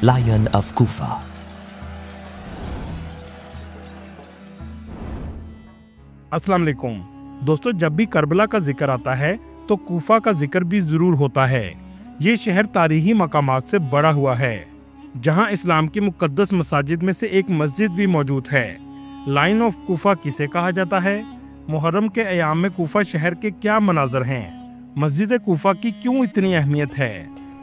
Lion of Kufa। अस्सलाम वालेकुम दोस्तों, जब भी करबला का जिक्र आता है तो कूफा का जिक्र भी जरूर होता है। ये शहर तारीखी मकामात से बड़ा हुआ है, जहां इस्लाम की मुकद्दस मसाजिद में से एक मस्जिद भी मौजूद है। लाइन ऑफ कूफा किसे कहा जाता है? मुहर्रम के अयाम में कूफा शहर के क्या मनाजर हैं? मस्जिद कूफा की क्यों इतनी अहमियत है?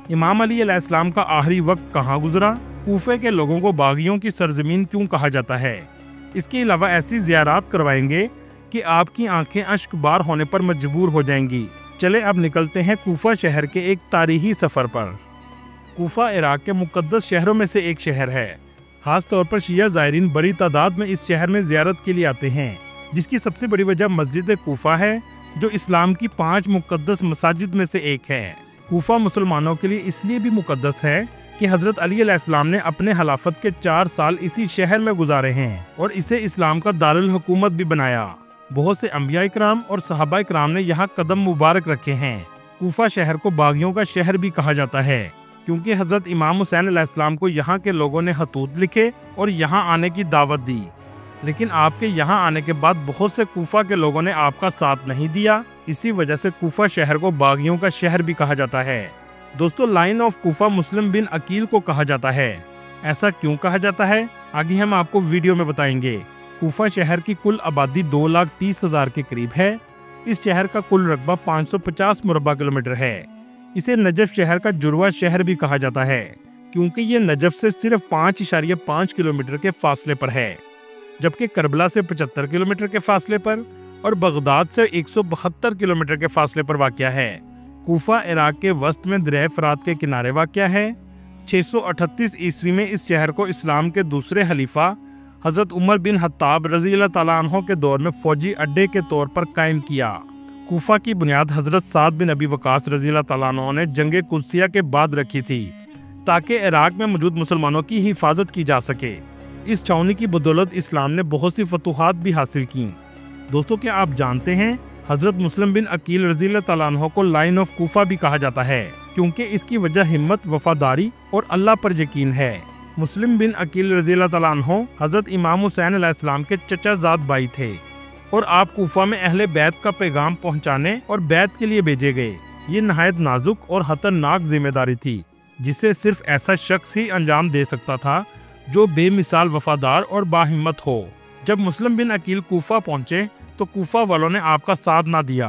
इमाम अली अलैहिस्सलाम का आखिरी वक्त कहाँ गुजरा? कूफे के लोगों को बागियों की सरजमीन क्यों कहा जाता है? इसके अलावा ऐसी ज़ियारत करवाएंगे कि आपकी आंखें अश्क बार होने पर मजबूर हो जाएंगी। चले अब निकलते हैं कूफा शहर के एक तारीखी सफ़र पर। कूफा इराक के मुकद्दस शहरों में से एक शहर है। खास तौर पर शिया ज़ायरीन बड़ी तादाद में इस शहर में ज़ियारत के लिए आते हैं, जिसकी सबसे बड़ी वजह मस्जिद कूफा है, जो इस्लाम की 5 मुकद्दस मसाजिद में से एक है। कूफा मुसलमानों के लिए इसलिए भी मुकद्दस है कि हज़रत अली अलैहिस्सलाम ने अपने खिलाफत के 4 साल इसी शहर में गुजारे हैं और इसे इस्लाम का दारुल हुकूमत भी बनाया। बहुत से अंबिया इकराम और सहाबा इकराम ने यहाँ कदम मुबारक रखे हैं। कूफा शहर को बागियों का शहर भी कहा जाता है, क्योंकि हज़रत इमाम हुसैन अलैहिस्सलाम को यहाँ के लोगों ने खतूत लिखे और यहाँ आने की दावत दी। लेकिन आपके यहाँ आने के बाद बहुत से कूफा के लोगों ने आपका साथ नहीं दिया। इसी वजह से कूफा शहर को बागियों का शहर भी कहा जाता है। दोस्तों, लाइन ऑफ कूफा मुस्लिम बिन अकील को कहा जाता है। ऐसा क्यों कहा जाता है, आगे हम आपको वीडियो में बताएंगे। कूफा शहर की कुल आबादी 2,30,000 के करीब है। इस शहर का कुल रकबा 550 मुरबा किलोमीटर है। इसे नजफ शहर का जुड़वा शहर भी कहा जाता है, क्योंकि ये नजफ से सिर्फ 5.5 किलोमीटर के फासले पर है, जबकि करबला से 75 किलोमीटर के फासले पर और बगदाद से 172 किलोमीटर के फासले पर वाक़या है। कूफा इराक के वस्त में दरिया फरात के किनारे वाक़या है। 638 ईस्वी में इस शहर को इस्लाम के दूसरे खलीफा हज़रत उमर बिन हत्ताब रज़ी अल्लाह तआला अन्हो के दौर में फ़ौजी अड्डे के तौर पर कायम किया। कूफा की बुनियाद हज़रत साद बिन अबी वक़ास रज़ी अल्लाह तआला अन्हो ने जंग कुदसिया के बाद रखी थी, ताकि इराक में मौजूद मुसलमानों की हिफाजत की जा सके। इस छावनी की बदौलत इस्लाम ने बहुत सी फतूहात भी हासिल की। दोस्तों, क्या आप जानते हैं हज़रत मुस्लिम बिन अकील रज़ी अल्लाह तआला अन्हो को लाइन ऑफ कूफा भी कहा जाता है, क्योंकि इसकी वजह हिम्मत, वफादारी और अल्लाह पर यकीन है। मुस्लिम बिन अकील रज़ी अल्लाह तआला अन्हो हज़रत इमाम हुसैन अलैहिस्सलाम के चचाज़ाद भाई थे और आप कूफा में अहले बैत का पैगाम पहुंचाने और बैत के लिए भेजे गए। ये नहायत नाजुक और खतरनाक जिम्मेदारी थी, जिसे सिर्फ ऐसा शख्स ही अंजाम दे सकता था जो बेमिसाल वफादार और बाहिम्मत हो। जब मुस्लिम बिन अकील कूफा पहुंचे तो कूफा वालों ने आपका साथ ना दिया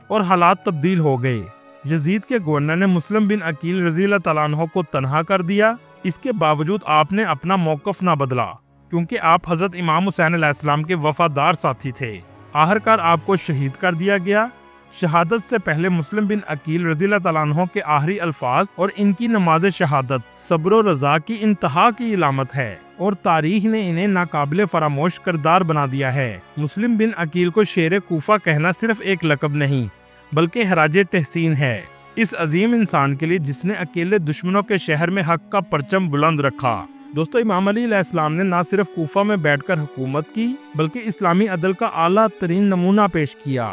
और हालात तब्दील हो गए। यजीद के गवर्नर ने मुस्लिम बिन अकील रज़ी अल्लाह तआला अन्हो को तनहा कर दिया। इसके बावजूद आपने अपना मौक़िफ़ ना बदला, क्योंकि आप हज़रत इमाम हुसैन अलैहिस्सलाम के वफादार साथी थे। आखिरकार आपको शहीद कर दिया गया। शहादत से पहले मुस्लिम बिन अकील रज़ी अल्लाह तआला अन्हो के आखिरी अल्फाज और इनकी नमाज शहादत सब्र और रज़ा की इंतहा की इलामत है और तारीख ने इन्हें नाकाबिले फरामोश किरदार बना दिया है। मुस्लिम बिन अकील को शेर कूफा कहना सिर्फ एक लक़ब नहीं, बल्कि हराजे तहसीन है इस अजीम इंसान के लिए जिसने अकेले दुश्मनों के शहर में हक का परचम बुलंद रखा। दोस्तों, इमाम अली अलैहिस्सलाम ने न सिर्फ कूफा में बैठकर हुकूमत की, बल्कि इस्लामी अदल का आला तरीन नमूना पेश किया।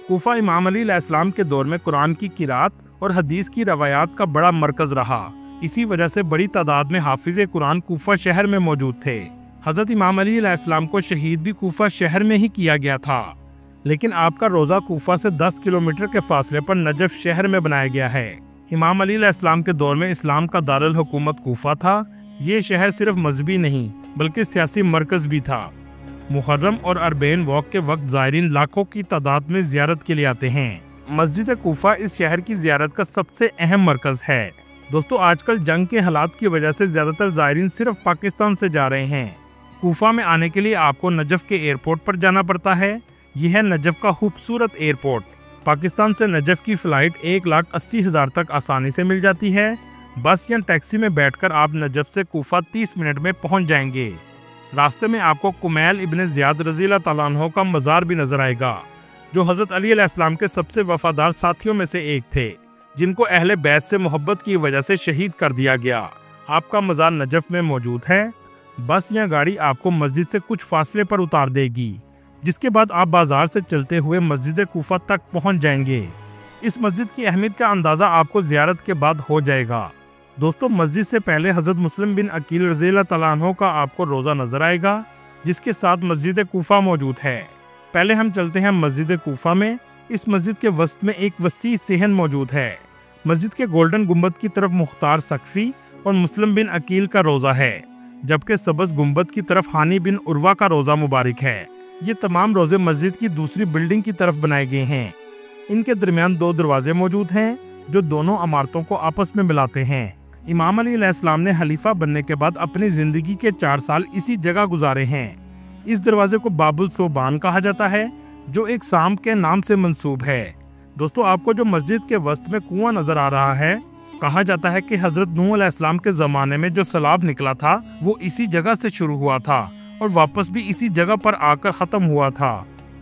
कूफा इमाम अली अलैहिस्सलाम के दौर में कुरान की किरात और हदीस की रवायात का बड़ा मरकज रहा। इसी वजह से बड़ी तादाद में हाफिज़े कुरान कूफा शहर में मौजूद थे। हज़रत इमाम अली अलैहिस्सलाम को शहीद भी कूफा शहर में ही किया गया था, लेकिन आपका रोज़ा कूफा से 10 किलोमीटर के फासले पर नजफ शहर में बनाया गया है। इमाम अली अलैहिस्सलाम के दौर में इस्लाम का दारुल हुकूमत कूफा था। ये शहर सिर्फ मजहबी नहीं बल्कि सियासी मरकज़ भी था। मुहर्रम और अरबैन वॉक के वक्त ज़ायरीन लाखों की तादाद में ज़ियारत के लिए आते हैं। मस्जिद कूफा इस शहर की ज़ियारत का सबसे अहम मरकज़ है। दोस्तों, आजकल जंग के हालात की वजह से ज़्यादातर ज़ायरीन सिर्फ पाकिस्तान से जा रहे हैं। कूफा में आने के लिए आपको नजफ के एयरपोर्ट पर जाना पड़ता है। यह है नजफ का खूबसूरत एयरपोर्ट। पाकिस्तान से नजफ की फ़्लाइट 1,80,000 तक आसानी से मिल जाती है। बस या टैक्सी में बैठकर आप नजफ से कूफा 30 मिनट में पहुंच जाएंगे। रास्ते में आपको कुमैल इब्न ज़ियाद रज़ी अल्लाह तआला अन्हो का मज़ार भी नज़र आएगा, जो हज़रत अली अलैहिस्सलाम के सबसे वफादार साथियों में से एक थे, जिनको अहले बैत से मोहब्बत की वजह से शहीद कर दिया गया। आपका मज़ार नजफ में मौजूद है। बस या गाड़ी आपको मस्जिद से कुछ फासले पर उतार देगी, जिसके बाद आप बाजार से चलते हुए मस्जिद कूफा तक पहुंच जाएंगे। इस मस्जिद की अहमियत का अंदाज़ा आपको ज़ियारत के बाद हो जाएगा। दोस्तों मस्जिद से पहले हजरत मुस्लिम बिन अकील रज़ियल्लाहु तआला अन्हु का आपको रोज़ा नजर आएगा, जिसके साथ मस्जिद कूफा मौजूद है। पहले हम चलते हैं मस्जिद कूफा में। इस मस्जिद के वस्त में एक वसी सेहन मौजूद है। मस्जिद के गोल्डन गुम्बद की तरफ मुख्तार सकफी और मुस्लिम बिन अकील का रोज़ा है, जबकि सबज गुम्बद की तरफ हानी बिन उर्वा का रोज़ा मुबारक है। ये तमाम रोज़े मस्जिद की दूसरी बिल्डिंग की तरफ बनाए गए हैं। इनके दरमियान 2 दरवाजे मौजूद हैं जो दोनों इमारतों को आपस में मिलाते हैं। इमाम अली अलैहिस्सलाम ने खलीफा बनने के बाद अपनी ज़िंदगी के 4 साल इसी जगह गुजारे हैं। इस दरवाजे को बाबुल सोबान कहा जाता है, जो एक शाम के नाम से मंसूब है। दोस्तों आपको जो मस्जिद के वस्त में कुआं नजर आ रहा है, कहा जाता है कि हजरत नूह अलैहिस्सलाम के ज़माने में जो सैलाब निकला था वो इसी जगह से शुरू हुआ था और वापस भी इसी जगह पर आकर ख़त्म हुआ था।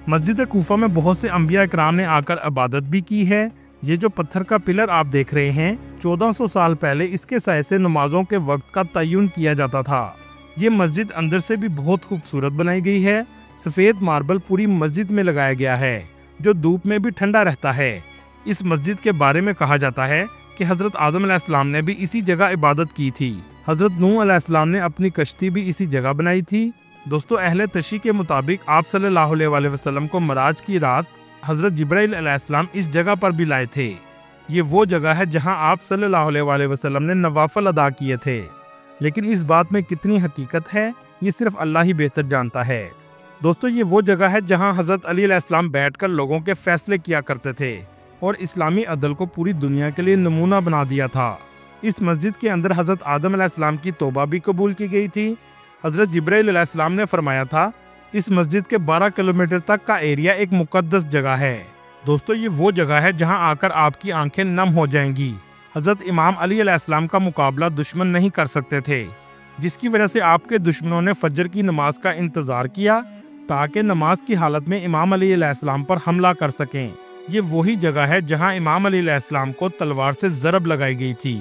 मस्जिद कूफा में बहुत से अंबिया इकराम ने आकर इबादत भी की है। ये जो पत्थर का पिलर आप देख रहे हैं, 1400 साल पहले इसके साए से नमाजों के वक्त का तयन किया जाता था। ये मस्जिद अंदर से भी बहुत खूबसूरत बनाई गई है। सफ़ेद मार्बल पूरी मस्जिद में लगाया गया है, जो धूप में भी ठंडा रहता है। इस मस्जिद के बारे में कहा जाता है कि हज़रत आदम अलैहिस्सलाम ने भी इसी जगह इबादत की थी। हज़रत नूह अलैहिस्सलाम ने अपनी कश्ती भी इसी जगह बनाई थी। दोस्तों अहले तशी के मुताबिक आप सल्लल्लाहु अलैहि वसल्लम को मराज की रात हज़रत जिब्राइल अलैहिस्सलाम इस जगह पर भी लाए थे। ये वो जगह है जहां आप सल्लल्लाहु अलैहि वसल्लम ने नवाफल अदा किए थे। लेकिन इस बात में कितनी हकीकत है, ये सिर्फ अल्लाह ही बेहतर जानता है। दोस्तों ये वो जगह है जहां हज़रत अली अलैहिस्सलाम बैठकर लोगों के फैसले किया करते थे और इस्लामी अदल को पूरी दुनिया के लिए नमूना बना दिया था। इस मस्जिद के अंदर हज़रत आदम अलैहिस्सलाम की तौबा भी कबूल की गई थी। हज़रत जिब्राइल अलैहिस्सलाम ने फरमाया था, इस मस्जिद के 12 किलोमीटर तक का एरिया एक मुकद्दस जगह है। दोस्तों ये वो जगह है जहां आकर आपकी आंखें नम हो जाएंगी। हज़रत इमाम अली अलैहिस्सलाम का मुकाबला दुश्मन नहीं कर सकते थे, जिसकी वजह से आपके दुश्मनों ने फजर की नमाज का इंतज़ार किया ताकि नमाज की हालत में इमाम अली अलैहिस्सलाम पर हमला कर सकें। ये वही जगह है जहां इमाम अली अलैहिस्सलाम को तलवार से ज़रब लगाई गई थी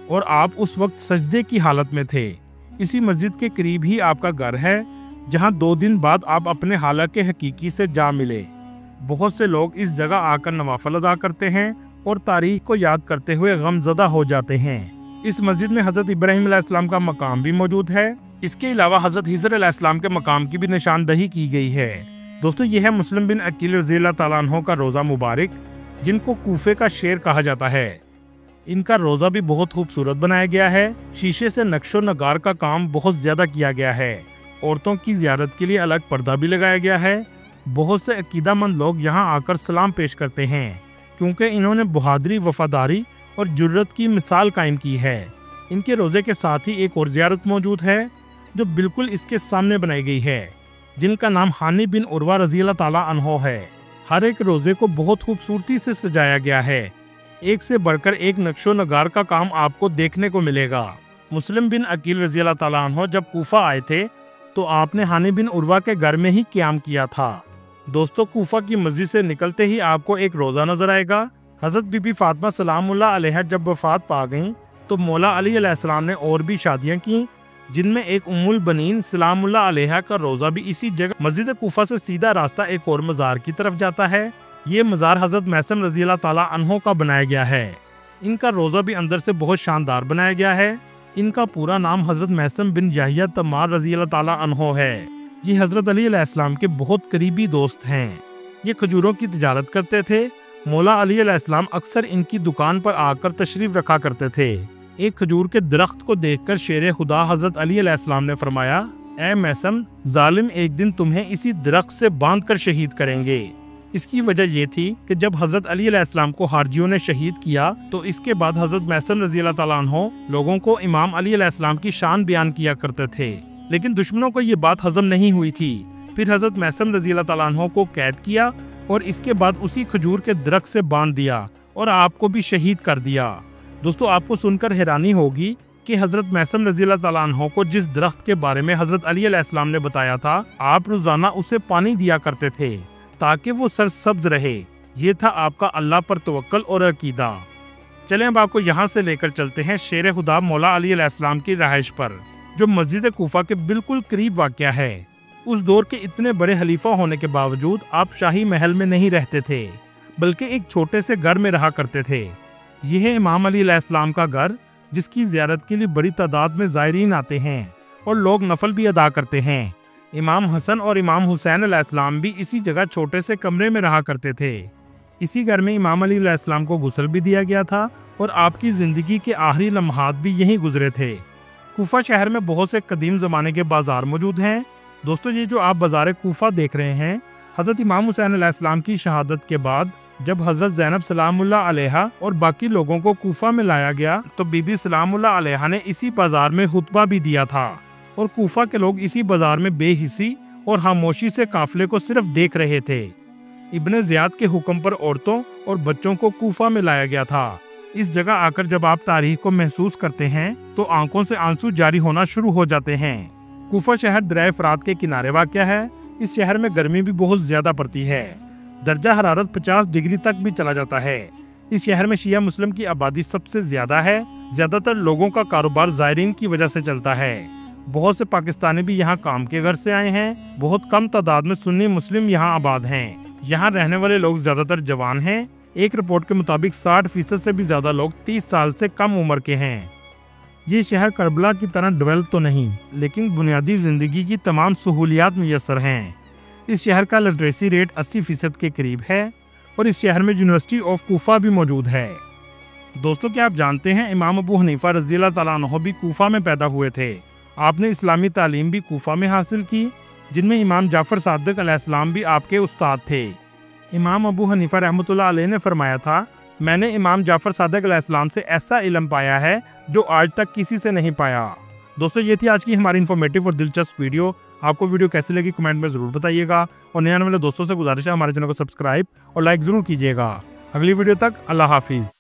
और आप उस वक्त सजदे की हालत में थे। इसी मस्जिद के करीब ही आपका घर है, जहां 2 दिन बाद आप अपने हालत के हकीकी से जा मिले। बहुत से लोग इस जगह आकर नवाफल अदा करते हैं और तारीख को याद करते हुए गमज़दा हो जाते हैं। इस मस्जिद में हज़रत इब्राहीम अलैहिस्सलाम का मकाम भी मौजूद है। इसके अलावा हज़रत हिज़र अलैहिस्सलाम के मकाम की भी निशानदही की गई है। दोस्तों ये है मुस्लिम बिन अकील रज़ियल्लाहु तआला अन्हु का रोज़ा मुबारक, जिनको कूफे का शेर कहा जाता है। इनका रोज़ा भी बहुत खूबसूरत बनाया गया है। शीशे से नक्शो नगार का काम बहुत ज़्यादा किया गया है। औरतों की ज़ियारत के लिए अलग पर्दा भी लगाया गया है। बहुत से अकीदामंद लोग यहाँ आकर सलाम पेश करते हैं, क्योंकि इन्होंने बहादुरी, वफादारी और जुर्रत की मिसाल कायम की है। इनके रोज़े के साथ ही एक और ज़ियारत मौजूद है जो बिल्कुल इसके सामने बनाई गई है, जिनका नाम हानी बिन उर्वा रज़ियल्लाहु तआला अन्हु है। हर एक रोज़े को बहुत खूबसूरती से सजाया गया है। एक से बढ़कर एक नक्शो नगार का काम आपको देखने को मिलेगा। मुस्लिम बिन अकील रज़ियल्लाहु तआला अन्हु जब कूफा आए थे तो आपने हानी बिन उर्वा के घर में ही क़याम किया था। दोस्तों कूफा की मस्जिद से निकलते ही आपको एक रोज़ा नजर आएगा। हज़रत बीबी फातिमा सलामुल्लाह अलैहा जब वफ़ात पा गईं तो मौला अली अलैहिस्सलाम ने और भी शादियाँ की, जिनमें एक उम्मुल बनीन सलामुल्लाह अलैहा का रोज़ा भी इसी जगह। मस्जिद कूफा से सीधा रास्ता एक और मज़ार की तरफ जाता है। ये मज़ार हज़रत मैसम रज़ियल्लाहु तआला अन्हु का बनाया गया है। इनका रोज़ा भी अंदर से बहुत शानदार बनाया गया है। इनका पूरा नाम हज़रत मैसम बिन याहिया तम्मार रज़ियल्लाहु तआला अन्हु है। ये हज़रत अली अलैहिस्सलाम के बहुत करीबी दोस्त हैं। ये खजूरों की तिजारत करते थे। मौला अली अलैहिस्सलाम अक्सर इनकी दुकान पर आकर तशरीफ़ रखा करते थे। एक खजूर के दरख्त को देखकर शेर खुदा हज़रत अली अलैहिस्सलाम ने फरमाया, ए मैसम, जालिम एक दिन तुम्हें इसी दरख्त से बांधकर शहीद करेंगे। इसकी वजह यह थी कि जब हज़रत अली अलैहिस्सलाम को हारजियों ने शहीद किया तो इसके बाद हज़रत मैसम रज़ियल्लाहु तआला अन्हु लोगों को इमाम अली अलैहिस्सलाम की शान बयान किया करते थे, लेकिन दुश्मनों को ये बात हजम नहीं हुई थी। फिर हज़रत मैसम रज़ियल्लाहु तआला अन्हु को कैद किया और इसके बाद उसी खजूर के दरख्त से बांध दिया और आपको भी शहीद कर दिया। दोस्तों आपको सुनकर हैरानी होगी कि हज़रत मैसम रज़ियल्लाहु तआला अन्हु को जिस दरख्त के बारे में हज़रत अली अलैहिस्सलाम ने बताया था, आप रोज़ाना उसे पानी दिया करते थे ताकि वो सरसब्ज रहे। ये था आपका अल्लाह पर तवक्कल और अकीदा। चलें अब आपको यहाँ से लेकर चलते हैं शेर खुदा मौला अली अलैहिस्सलाम की रहाइश पर, जो मस्जिद कूफा के बिल्कुल करीब वाक़या है। उस दौर के इतने बड़े खलीफा होने के बावजूद आप शाही महल में नहीं रहते थे, बल्कि एक छोटे से घर में रहा करते थे। यह है इमाम अली अलैहिस्सलाम का घर, जिसकी ज़ियारत के लिए बड़ी तादाद में ज़ायरीन आते हैं और लोग नफल भी अदा करते हैं। इमाम हसन और इमाम हुसैन अलैहिस्सलाम भी इसी जगह छोटे से कमरे में रहा करते थे। इसी घर में इमाम अली अलैहिस्सलाम को गुस्ल भी दिया गया था और आपकी ज़िंदगी के आखिरी लम्हात भी यहीं गुजरे थे। कूफा शहर में बहुत से कदीम ज़माने के बाज़ार मौजूद हैं। दोस्तों, ये जो आप बाज़ार कूफा देख रहे हैं, हज़रत इमाम हुसैन अलैहिस्सलाम की शहादत के बाद जब हज़रत ज़ैनब सलामुल्लाह अलैहा और बाकी लोगों को कूफा में लाया गया तो बीबी सलामुल्लाह अलैहा ने इसी बाज़ार में खुतबा भी दिया था और कूफा के लोग इसी बाज़ार में बेहिसी और खामोशी से काफिले को सिर्फ देख रहे थे। इब्ने ज़ियाद के हुक्म पर औरतों और बच्चों को कूफा में लाया गया था। इस जगह आकर जब आप तारीख को महसूस करते हैं तो आंखों से आंसू जारी होना शुरू हो जाते हैं। कूफा शहर दरिया फ़रात के किनारे वाक़या है। इस शहर में गर्मी भी बहुत ज़्यादा पड़ती है। दर्जा हरारत 50 डिग्री तक भी चला जाता है। इस शहर में शिया मुस्लिम की आबादी सबसे ज़्यादा है। ज़्यादातर लोगों का कारोबार ज़ायरीन की वजह से चलता है। बहुत से पाकिस्तानी भी यहाँ काम के घर से आए हैं। बहुत कम तादाद में सुन्नी मुस्लिम यहाँ आबाद हैं। यहाँ रहने वाले लोग ज़्यादातर जवान हैं। एक रिपोर्ट के मुताबिक 60% से भी ज़्यादा लोग 30 साल से कम उम्र के हैं। ये शहर करबला की तरह डेवलप तो नहीं, लेकिन बुनियादी ज़िंदगी की तमाम सहूलियात मुयस्सर हैं। इस शहर का लिटरेसी रेट 80% के करीब है और इस शहर में यूनिवर्सिटी ऑफ कूफा भी मौजूद है। दोस्तों, क्या आप जानते हैं इमाम अबू हनीफा रज़ियल्लाहु तआला अन्हु भी कूफा में पैदा हुए थे। आपने इस्लामी तालीम भी कूफा में हासिल की, जिनमें इमाम जाफ़र सादिक अलैहिस्सलाम भी आपके उस्ताद थे। इमाम अबू हनीफा रहमतुल्लाह अलैह ने फरमाया था, मैंने इमाम जाफ़र सादिक अलैहिस्सलाम से ऐसा इल्म पाया है जो आज तक किसी से नहीं पाया। दोस्तों, ये थी आज की हमारी इन्फॉर्मेटिव और दिलचस्प वीडियो। आपको वीडियो कैसी लगी कमेंट में ज़रूर बताइएगा और नए आने वाले दोस्तों से गुजारिश है हमारे चैनल को सब्सक्राइब और लाइक ज़रूर कीजिएगा। अगली वीडियो तक अल्लाह हाफिज़।